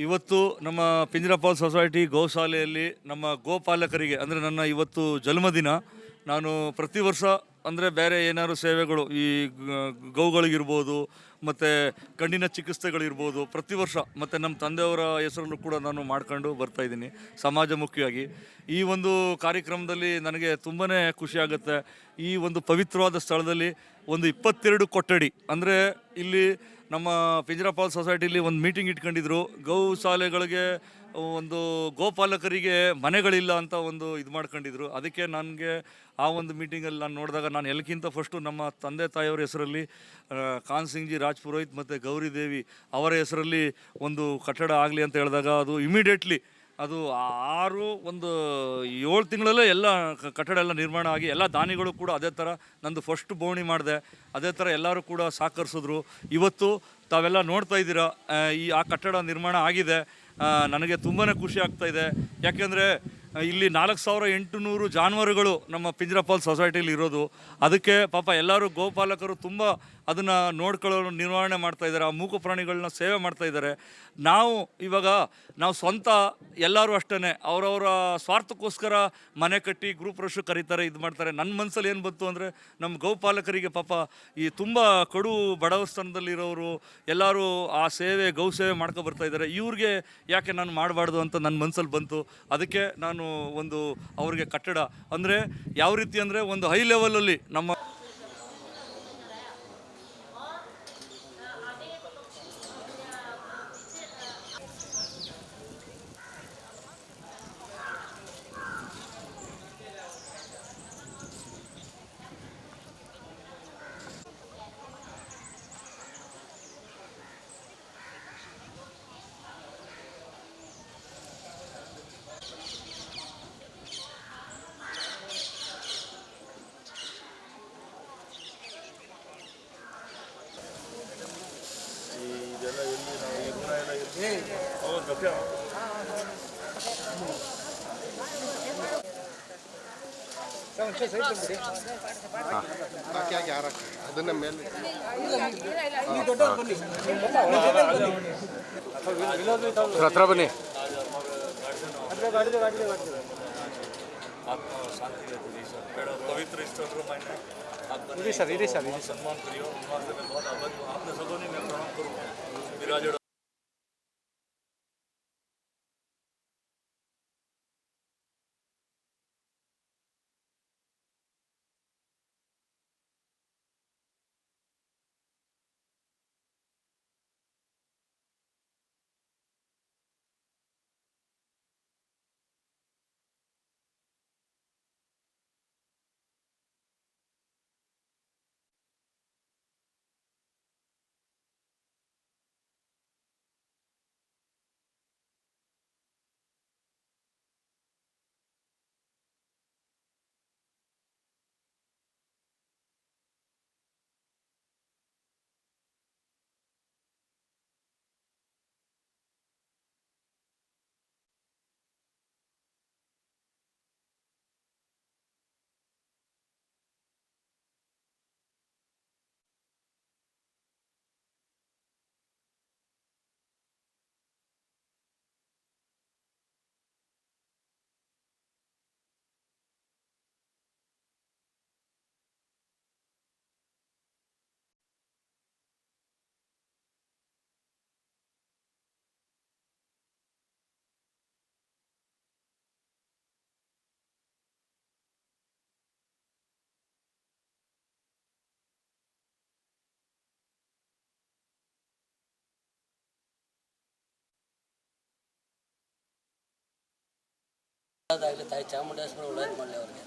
ಇವತ್ತು ನಮ್ಮ ಪಿಂಜರಪಾಲ್ ಸೊಸೈಟಿ ಗೋಶಾಲೆಯಲ್ಲಿ ನಮ್ಮ ಗೋಪಾಲಕರಿಗೆ ಅಂದರೆ ನನ್ನ ಇವತ್ತು ಜನ್ಮದಿನ. ನಾನು ಪ್ರತಿ ವರ್ಷ ಅಂದರೆ ಬೇರೆ ಏನಾದ್ರು ಸೇವೆಗಳು ಈ ಗೋಗಳಿಗಿರ್ಬೋದು ಮತ್ತು ಕಣ್ಣಿನ ಚಿಕಿತ್ಸೆಗಳಿರ್ಬೋದು ಪ್ರತಿ ವರ್ಷ ಮತ್ತು ನಮ್ಮ ತಂದೆಯವರ ಹೆಸರಲ್ಲೂ ಕೂಡ ನಾನು ಮಾಡ್ಕೊಂಡು ಬರ್ತಾಯಿದ್ದೀನಿ ಸಮಾಜಮುಖಿಯಾಗಿ. ಈ ಒಂದು ಕಾರ್ಯಕ್ರಮದಲ್ಲಿ ನನಗೆ ತುಂಬಾ ಖುಷಿಯಾಗುತ್ತೆ. ಈ ಒಂದು ಪವಿತ್ರವಾದ ಸ್ಥಳದಲ್ಲಿ ಒಂದು 22 ಕೊಠಡಿ ಅಂದರೆ ಇಲ್ಲಿ ನಮ್ಮ ಪಿಂಜರಪಾಲ್ ಸೊಸೈಟಿಲಿ ಒಂದು ಮೀಟಿಂಗ್ ಇಟ್ಕೊಂಡಿದ್ರು. ಗೋಶಾಲೆಗಳಿಗೆ ಒಂದು ಗೋಪಾಲಕರಿಗೆ ಮನೆಗಳಿಲ್ಲ ಅಂತ ಒಂದು ಇದು ಮಾಡ್ಕೊಂಡಿದ್ರು. ಅದಕ್ಕೆ ನನಗೆ ಆ ಒಂದು ಮೀಟಿಂಗಲ್ಲಿ ನಾನು ನೋಡಿದಾಗ ನಾನು ಎಲ್ಲಕ್ಕಿಂತ ಫಸ್ಟು ನಮ್ಮ ತಂದೆ ತಾಯಿಯವರ ಹೆಸರಲ್ಲಿ ಖಾನ್ ಸಿಂಗ್ ಜಿ ರಾಜ್ ಪುರೋಹಿತ್ ಮತ್ತು ಗೌರಿ ದೇವಿ ಅವರ ಹೆಸರಲ್ಲಿ ಒಂದು ಕಟ್ಟಡ ಆಗಲಿ ಅಂತ ಹೇಳಿದಾಗ ಅದು ಇಮಿಡಿಯೇಟ್ಲಿ ಅದು 7 ತಿಂಗಳಲ್ಲೇ ಎಲ್ಲ ಕಟ್ಟಡ ಎಲ್ಲ ನಿರ್ಮಾಣ ಆಗಿ ಎಲ್ಲ ದಾನಿಗಳು ಕೂಡ ಅದೇ ಥರ ನಂದು ಫಸ್ಟ್ ಬೋಣಿ ಮಾಡಿದೆ. ಅದೇ ಥರ ಎಲ್ಲರೂ ಕೂಡ ಸಹಕರಿಸಿದ್ರು. ಇವತ್ತು ತಾವೆಲ್ಲ ನೋಡ್ತಾ ಇದ್ದೀರಾ ಆ ಕಟ್ಟಡ ನಿರ್ಮಾಣ ಆಗಿದೆ. ನನಗೆ ತುಂಬಾ ಖುಷಿ ಆಗ್ತಾಯಿದೆ. ಯಾಕೆಂದರೆ ಇಲ್ಲಿ 4800 ಜಾನುವಾರುಗಳು ನಮ್ಮ ಪಿಂಜರಪಾಲ್ ಸೊಸೈಟಿಲಿ ಇರೋದು. ಅದಕ್ಕೆ ಪಾಪ ಎಲ್ಲರೂ ಗೋಪಾಲಕರು ತುಂಬ ಅದನ್ನು ನೋಡ್ಕೊಳ್ಳೋ ನಿರ್ವಹಣೆ ಮಾಡ್ತಾಯಿದ್ದಾರೆ. ಆ ಮೂಕ ಪ್ರಾಣಿಗಳನ್ನ ಸೇವೆ ಮಾಡ್ತಾಯಿದ್ದಾರೆ. ನಾವು ಸ್ವಂತ ಎಲ್ಲರೂ ಅಷ್ಟೇ ಅವರವರ ಸ್ವಾರ್ಥಕ್ಕೋಸ್ಕರ ಮನೆ ಕಟ್ಟಿ ಗ್ರೂಪ್ ರಶ್ ಕರೀತಾರೆ, ಇದು ಮಾಡ್ತಾರೆ. ನನ್ನ ಮನಸ್ಸಲ್ಲಿ ಏನು ಬಂತು ಅಂದರೆ ನಮ್ಮ ಗೋಪಾಲಕರಿಗೆ ಪಾಪ ಈ ತುಂಬ ಕಡು ಬಡವಸ್ಥಾನದಲ್ಲಿರೋರು ಎಲ್ಲರೂ ಆ ಗೌ ಸೇವೆ ಮಾಡ್ಕೊ ಬರ್ತಾಯಿದ್ದಾರೆ. ಇವ್ರಿಗೆ ಯಾಕೆ ನಾನು ಮಾಡಬಾರ್ದು ಅಂತ ನನ್ನ ಮನಸ್ಸಲ್ಲಿ ಬಂತು. ಅದಕ್ಕೆ ನಾನು ಒಂದು ಅವ್ರಿಗೆ ಕಟ್ಟಡ ಅಂದರೆ ಯಾವ ರೀತಿ ಅಂದರೆ ಒಂದು ಹೈ ಲೆವೆಲಲ್ಲಿ ನಮ್ಮ ಅದನ್ನ ಮೇಲೆ ಹತ್ರ ಬನ್ನಿ. पवित्र स्थल सम्मान करियो। आपने सबों ने मैं प्रणाम करूँ विराज ತಾಯಿ ಚಾಮುಂಡೇಶ್ವರಿ ಒಳ್ಳೇದು ಮಾಡಲಿ ಅವ್ರಿಗೆ.